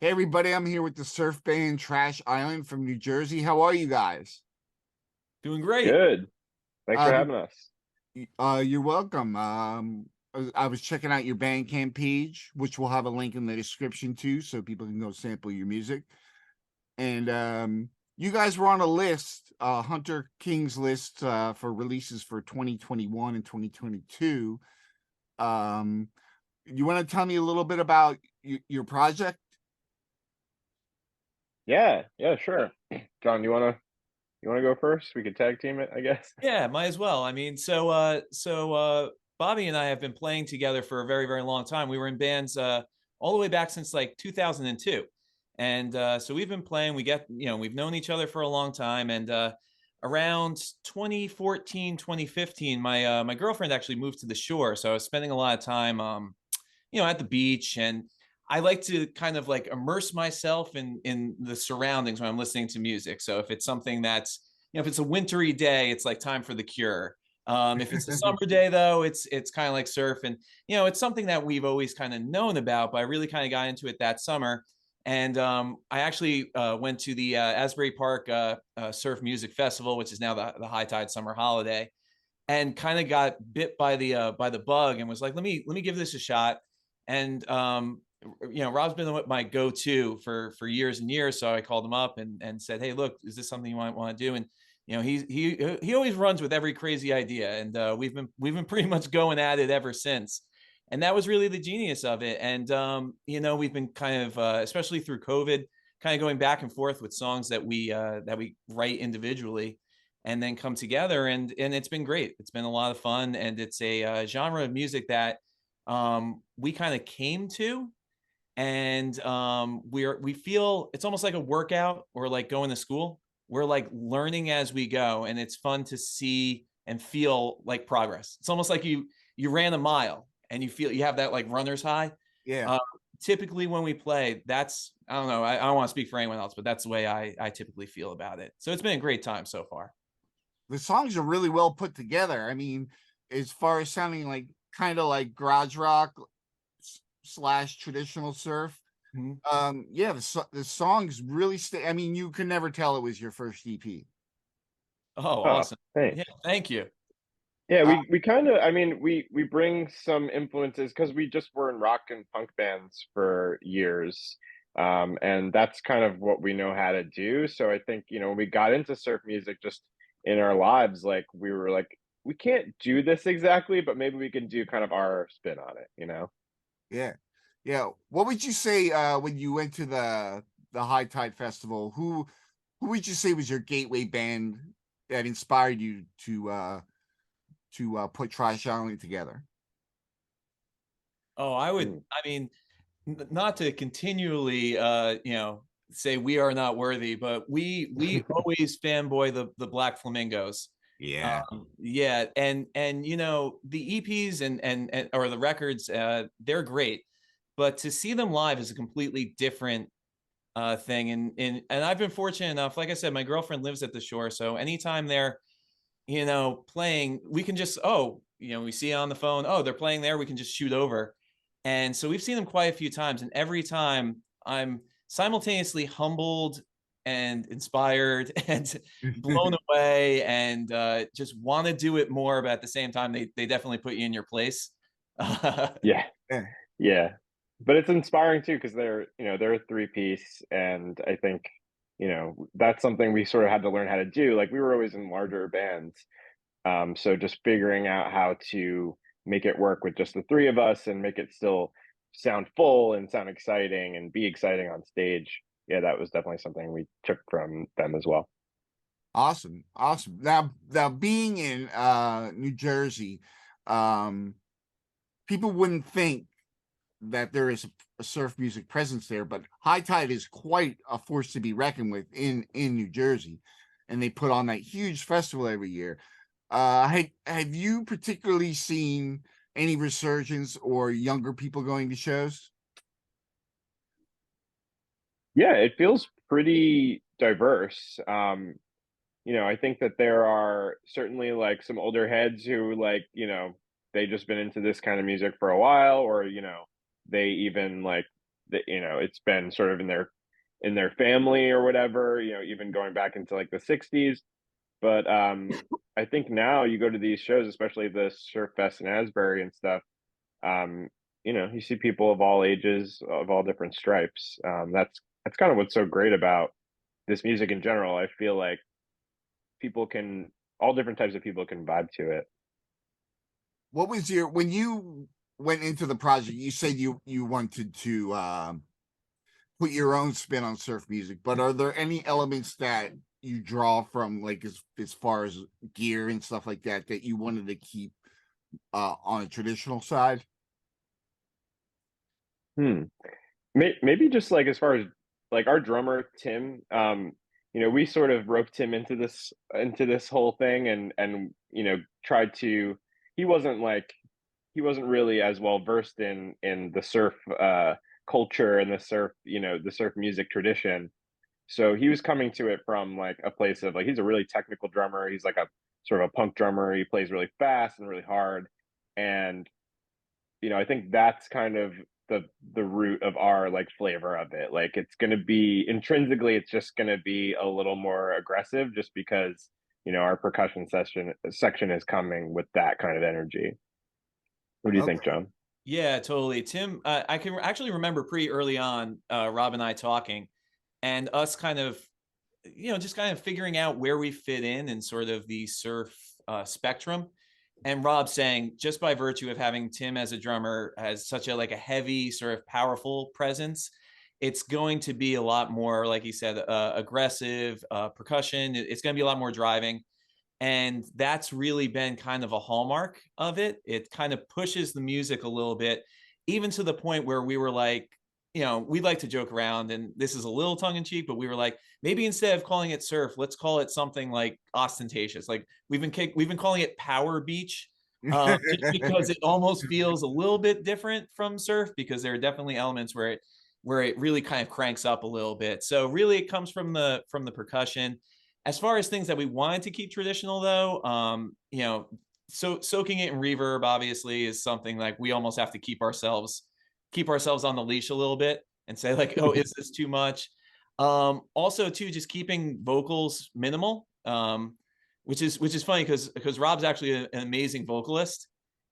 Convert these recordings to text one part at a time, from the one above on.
Hey everybody, I'm here with the surf band Trash Island from New Jersey. How are you guys? Doing great. Good. Thanks for Uh, having us. you're welcome. I was checking out your Bandcamp page, which we'll have a link in the description too, so people can go sample your music. And you guys were on a list, Hunter King's list for releases for 2021 and 2022. Um, you want to tell me a little bit about your project? Yeah, sure. John, you wanna go first? We could tag team it, I guess. Yeah, might as well. I mean, Bobby and I have been playing together for a very, very long time. We were in bands all the way back since like 2002. And so we've been playing, we've known each other for a long time. And around 2014, 2015, my girlfriend actually moved to the shore. So I was spending a lot of time at the beach, and I like to kind of like immerse myself in the surroundings when I'm listening to music. So if it's something that's, if it's a wintry day, it's like time for The Cure. If it's a summer day, though, it's kind of like surf, and it's something that we've always kind of known about, but I really kind of got into it that summer. And I actually went to the Asbury Park Surf Music Festival, which is now the High Tide Summer Holiday, and kind of got bit by the bug and was like, let me give this a shot. And Rob's been my go-to for years and years. So I called him up and said, hey, look, is this something you might want to do? And he always runs with every crazy idea, and we've been pretty much going at it ever since. And that was really the genius of it. And we've been kind of especially through COVID, kind of going back and forth with songs that we write individually and then come together, and it's been great. It's been a lot of fun, and it's a genre of music that we kind of came to, and we feel it's almost like a workout or like going to school. We're like learning as we go, and it's fun to see and feel like progress. It's almost like you ran a mile and you feel you have that like runner's high. Yeah. uh, Typically when we play, that's, I don't know, I don't want to speak for anyone else, but that's the way I typically feel about it. So it's been a great time so far. The songs are really well put together. I mean, as far as sounding like kind of like garage rock slash traditional surf. Mhm. Yeah, the songs really stay. I mean, you can never tell it was your first EP. Oh, Oh, awesome. Yeah, thanks. thank you. Yeah, Uh, we kind of, I mean, we bring some influences because we just were in rock and punk bands for years. And that's kind of what we know how to do. So I think, when we got into surf music just in our lives, like we were like, we can't do this exactly, but maybe we can do kind of our spin on it? yeah, yeah. What would you say when you went to the High Tide Festival? Who would you say was your gateway band that inspired you to put Trash Island together? Oh, Mm. I mean, not to continually, say we are not worthy, but we always fanboy the Black Flamingos. Yeah, Yeah, and the EPs and or the records, they're great, but to see them live is a completely different thing. And I've been fortunate enough, like I said, my girlfriend lives at the shore, so anytime they're playing, we can just, we see on the phone, oh, they're playing there, we can just shoot over. And so we've seen them quite a few times, and every time I'm simultaneously humbled and inspired and blown away, and just want to do it more, but at the same time they definitely put you in your place. Yeah. yeah, Yeah. But it's inspiring too because they're a three-piece, and I think, that's something we sort of had to learn how to do. Like, we were always in larger bands, so just figuring out how to make it work with just the three of us and make it still sound full and sound exciting and be exciting on stage. Yeah, that was definitely something we took from them as well. awesome, awesome. Now being in New Jersey, um, people wouldn't think that there is a surf music presence there, but High Tide is quite a force to be reckoned with in New Jersey, and they put on that huge festival every year. Have you particularly seen any resurgence or younger people going to shows? Yeah, it feels pretty diverse. I think that there are certainly like some older heads who like, they just been into this kind of music for a while, or, they even like that, you know, it's been sort of in their family or whatever, you know, even going back into like the 60s. But I think now you go to these shows, especially the Surf Fest in Asbury and stuff, you know, you see people of all ages, of all different stripes. That's kind of what's so great about this music in general. I feel like people can, all different types of people can vibe to it. What was your, when you went into the project, you said you wanted to put your own spin on surf music, but are there any elements that you draw from, like as far as gear and stuff like that, that you wanted to keep on a traditional side? Hmm. Maybe just like as far as like our drummer Tim, you know, we sort of roped him into this whole thing, and you know, tried to. He wasn't like, he wasn't really as well versed in the surf culture and the surf, you know, the surf music tradition. So he was coming to it from like a place of like, he's a really technical drummer. He's like a sort of a punk drummer. He plays really fast and really hard, and you know, I think that's kind of the root of our like flavor of it. Like it's going to be intrinsically, it's just going to be a little more aggressive, just because, you know, our percussion section is coming with that kind of energy. What do you think, Okay. John? Yeah, totally. Tim, I can actually remember pretty early on, Rob and I talking, and us kind of, you know, just kind of figuring out where we fit in sort of the surf spectrum. And Rob saying, just by virtue of having Tim as a drummer, has such a like a heavy sort of powerful presence, it's going to be a lot more, like he said, aggressive percussion. It's going to be a lot more driving. And that's really been kind of a hallmark of it. It kind of pushes the music a little bit, even to the point where we were like, you know, we'd like to joke around, and this is a little tongue in cheek, but we were like, maybe instead of calling it surf, let's call it something like ostentatious. Like we've been calling it power beach, just because it almost feels a little bit different from surf, because there are definitely elements where it really kind of cranks up a little bit. So really, it comes from the percussion. As far as things that we wanted to keep traditional, though, you know, so soaking it in reverb obviously is something like we almost have to keep ourselves on the leash a little bit and say like, oh, is this too much? Also, too, just keeping vocals minimal, which is funny because Rob's actually an amazing vocalist,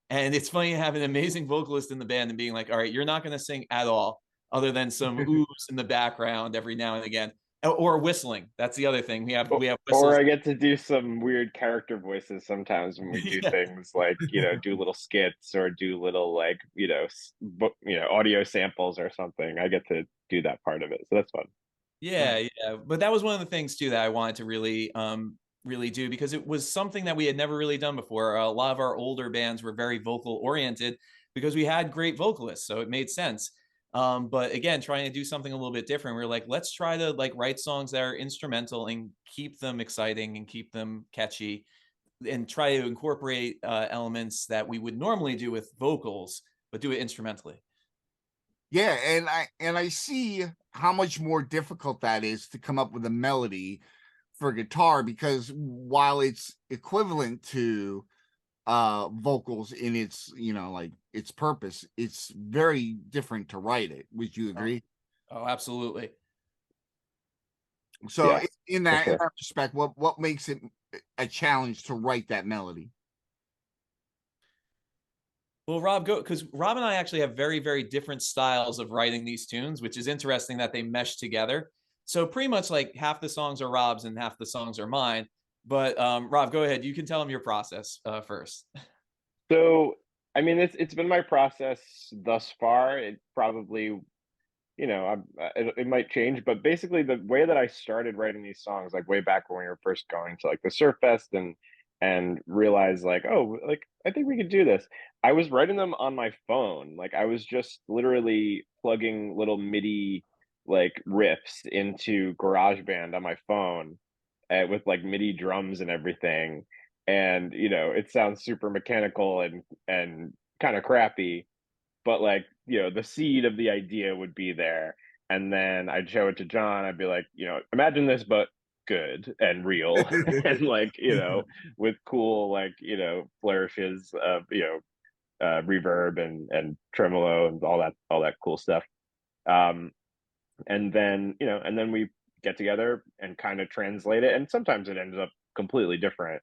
and it's funny to have an amazing vocalist in the band and being like, all right, you're not going to sing at all, other than some oohs in the background every now and again, or whistling. That's the other thing. We have Or whistles. I get to do some weird character voices sometimes when we do Yeah. things like, you know, do little skits or do little like, you know, you know, audio samples or something. I get to do that part of it, so that's fun. Yeah, yeah. But that was one of the things too that I wanted to really do, because it was something that we had never really done before. A lot of our older bands were very vocal oriented because we had great vocalists, so it made sense. But again, trying to do something a little bit different, we are like, let's try to like write songs that are instrumental and keep them exciting and keep them catchy, and try to incorporate elements that we would normally do with vocals, but do it instrumentally. Yeah, and I see how much more difficult that is to come up with a melody for guitar, because while it's equivalent to vocals in its, you know, like its purpose, it's very different to write it. Would you Oh, agree? oh, absolutely. So Yeah, in for that sure. respect, what makes it a challenge to write that melody? Well, Rob, go, because Rob and I actually have very, very different styles of writing these tunes, which is interesting that they mesh together. So pretty much like half the songs are Rob's and half the songs are mine. But Rob, go ahead. You can tell him your process first. So, I mean, it's been my process thus far. It probably, you know, it might change, but basically the way that I started writing these songs, like way back when we were first going to like the Surf Fest and realized like, oh, like I think we could do this. I was writing them on my phone. Like I was just literally plugging little MIDI like riffs into GarageBand on my phone, with like MIDI drums and everything. And you know, it sounds super mechanical and kind of crappy, but like, you know, the seed of the idea would be there, and then I'd show it to John. I'd be like, you know, imagine this but good and real and like, you know, with cool like, you know, flourishes of, you know, reverb and tremolo and all that cool stuff. And then, and then we get together and kind of translate it, and sometimes it ends up completely different.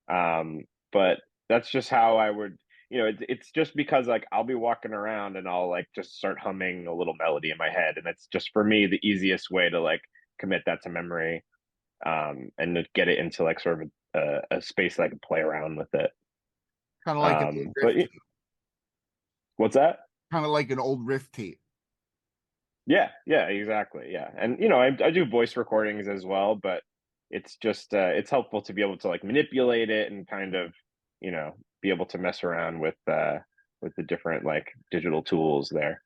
But that's just how I would, it's just because like I'll be walking around and I'll like just start humming a little melody in my head, and it's just for me the easiest way to like commit that to memory, and to get it into like sort of a space that I can play around with it. Kind of like an old But riff tape. what's that? Kind of like an old riff tape. Yeah, exactly. Yeah. And I do voice recordings as well, but it's just it's helpful to be able to like manipulate it and kind of, be able to mess around with the different like digital tools there.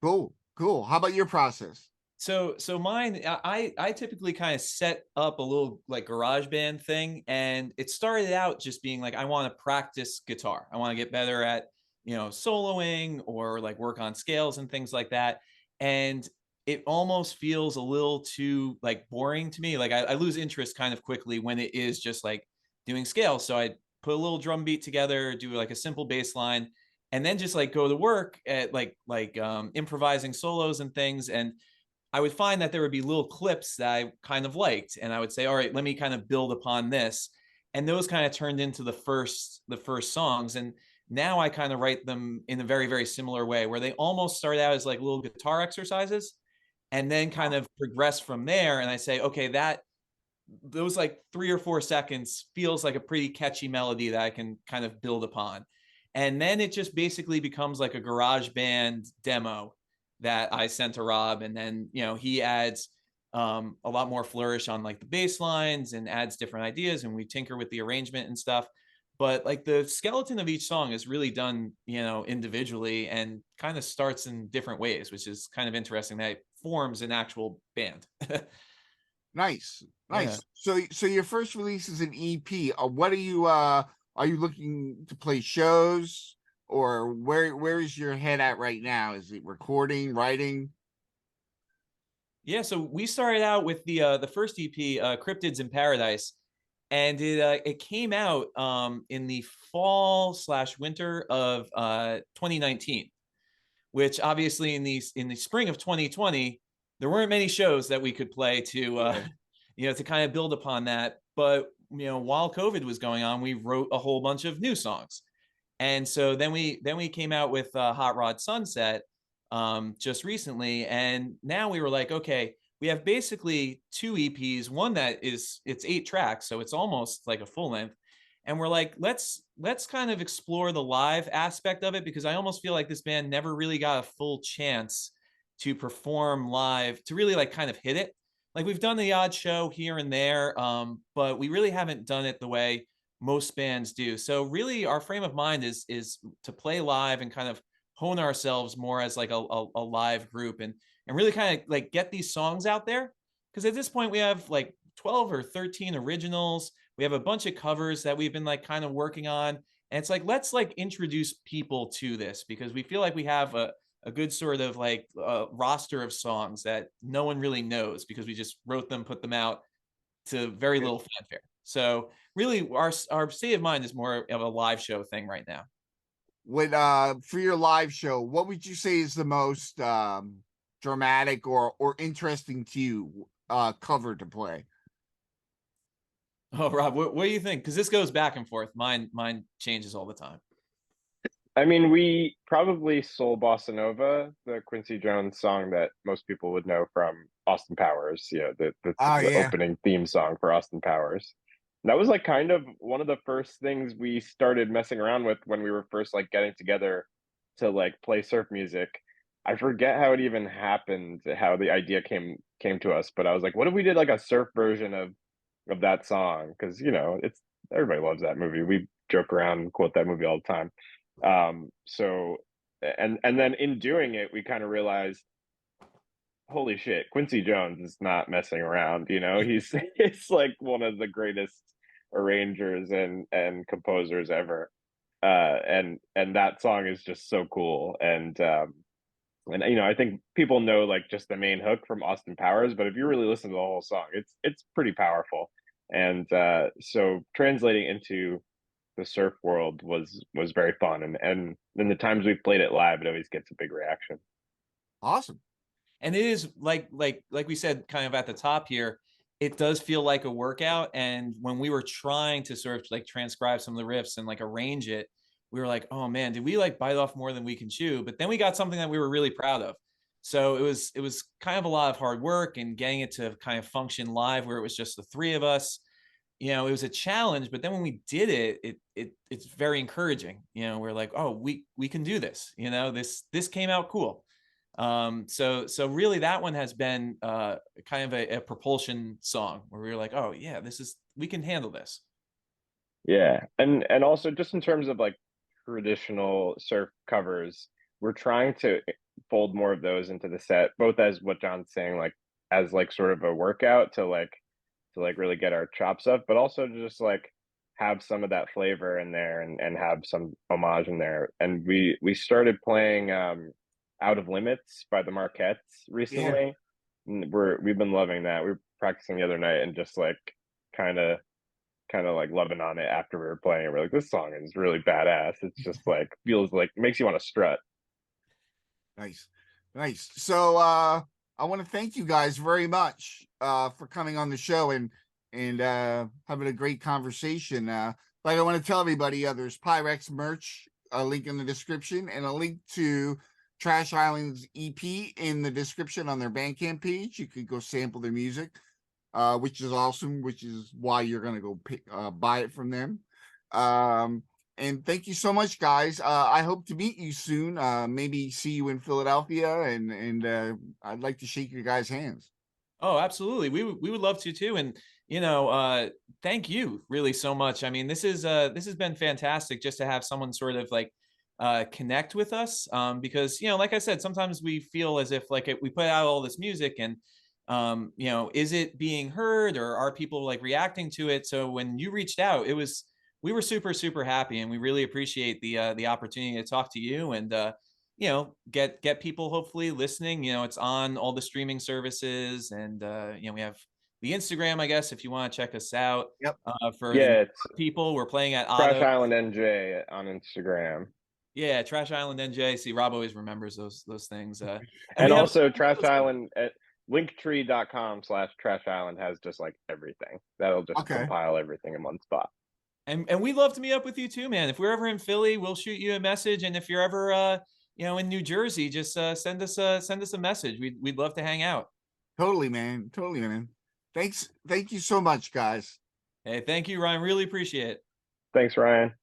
Cool, cool. How about your process? So mine, I typically kind of set up a little like garage band thing, and it started out just being like I want to practice guitar. I want to get better at soloing or like work on scales and things like that. And it almost feels a little too like boring to me. Like I lose interest kind of quickly when it is just like doing scales. So I put a little drum beat together, do like a simple bass line, and then just like go to work at improvising solos and things. And I would find that there would be little clips that I kind of liked, and I would say, all right, let me kind of build upon this. And those kind of turned into the first songs. And now I kind of write them in a very, very similar way, where they almost start out as like little guitar exercises and then kind of progress from there. And I say, okay, that those like 3 or 4 seconds feels like a pretty catchy melody that I can kind of build upon. And then it just basically becomes like a garage band demo that I sent to Rob. And then, he adds a lot more flourish on like the bass lines and adds different ideas, and we tinker with the arrangement and stuff. But like the skeleton of each song is really done, individually, and kind of starts in different ways, which is kind of interesting that it forms an actual band. Nice, Yeah. nice. So your first release is an EP. What are you looking to play shows, or where is your head at right now? Is it recording, writing? Yeah, so we started out with the first EP, Cryptids in Paradise, and it came out in the fall slash winter of 2019, which obviously in the spring of 2020 there weren't many shows that we could play to to kind of build upon that. But while COVID was going on, we wrote a whole bunch of new songs. And so then we came out with Hot Rod Sunset just recently, and now we were like, okay, we have basically two EPs. One that it's 8 tracks, so it's almost like a full length. And we're like, let's kind of explore the live aspect of it, because I almost feel like this band never really got a full chance to perform live, to really like kind of hit it. Like we've done the odd show here and there, but we really haven't done it the way most bands do. So really our frame of mind is to play live and kind of hone ourselves more as like a live group, and really kind of like get these songs out there. Because at this point we have like 12 or 13 originals. We have a bunch of covers that we've been like kind of working on. And it's like, let's like introduce people to this, because we feel like we have a good sort of like roster of songs that no one really knows, because we just wrote them, put them out to very little fanfare. So really our state of mind is more of a live show thing right now. When for your live show, what would you say is the most dramatic or interesting to you cover to play? Oh, Rob, what do you think? Because this goes back and forth. Mine changes all the time. I mean, we probably Soul Bossa Nova, the Quincy Jones song that most people would know from Austin Powers. That's Oh the yeah. opening theme song for Austin Powers. And that was like kind of one of the first things we started messing around with when we were first like getting together to like play surf music. I forget how it even happened, how the idea came to us, but I was like, what if we did like a surf version of that song? Because it's everybody loves that movie. We joke around and quote that movie all the time. So and then in doing it, we kind of realized, holy shit, Quincy Jones is not messing around. He's it's like one of the greatest arrangers and composers ever. And that song is just so cool. And I think people know like just the main hook from Austin Powers, but if you really listen to the whole song, it's pretty powerful. And so translating into the surf world was very fun, and in the times we've played it live, it always gets a big reaction. Awesome. And it is like we said kind of at the top here, it does feel like a workout. And when we were trying to sort of like transcribe some of the riffs and like arrange it, we were like, oh man, did we like bite off more than we can chew? But then we got something that we were really proud of. So it was kind of a lot of hard work, and getting it to kind of function live where it was just the three of us. You know, it was a challenge, but then when we did it's very encouraging. You know, we're like, oh, we can do this. You know, this came out cool. So really that one has been kind of a propulsion song where we were like, oh yeah, we can handle this. Yeah, and also just in terms of like traditional surf covers, we're trying to fold more of those into the set, both as what John's saying, like as like sort of a workout to like really get our chops up, but also to just like have some of that flavor in there and have some homage in there. And we started playing Out of Limits by the Marquettes recently. And we've been loving that. We were practicing the other night and just like kind of like loving on it after we were playing it. We're like, this song is really badass. It's just like feels like makes you want to strut. Nice. Nice. So I want to thank you guys very much for coming on the show and having a great conversation. Like I want to tell everybody, there's Pyrex merch, a link in the description, and a link to Trash Island's EP in the description on their Bandcamp page. You could go sample their music, which is awesome, which is why you're gonna go buy it from them. And thank you so much, guys. I hope to meet you soon. Maybe see you in Philadelphia, and I'd like to shake your guys' hands. Oh, absolutely. We would love to too. And thank you really so much. I mean, this has been fantastic just to have someone sort of like connect with us, because like I said, sometimes we feel as if like we put out all this music and is it being heard, or are people like reacting to it? So when you reached out, we were super happy, and we really appreciate the opportunity to talk to you and get people hopefully listening. It's on all the streaming services, and we have the Instagram, I guess, if you want to check us out. Yep. For Yeah, the it's people, we're playing at Trash Otto. Island NJ on Instagram. Yeah, Trash Island NJ. See, Rob always remembers those things. And also Trash Island at linktree.com/Trash Island has just like everything. That'll just compile everything in one spot. And we'd love to meet up with you too, man. If we're ever in Philly, we'll shoot you a message. And if you're ever in New Jersey, just send us a message. We'd love to hang out. Totally, man. Totally, man. Thank you so much, guys. Hey, thank you, Ryan. Really appreciate it. Thanks, Ryan.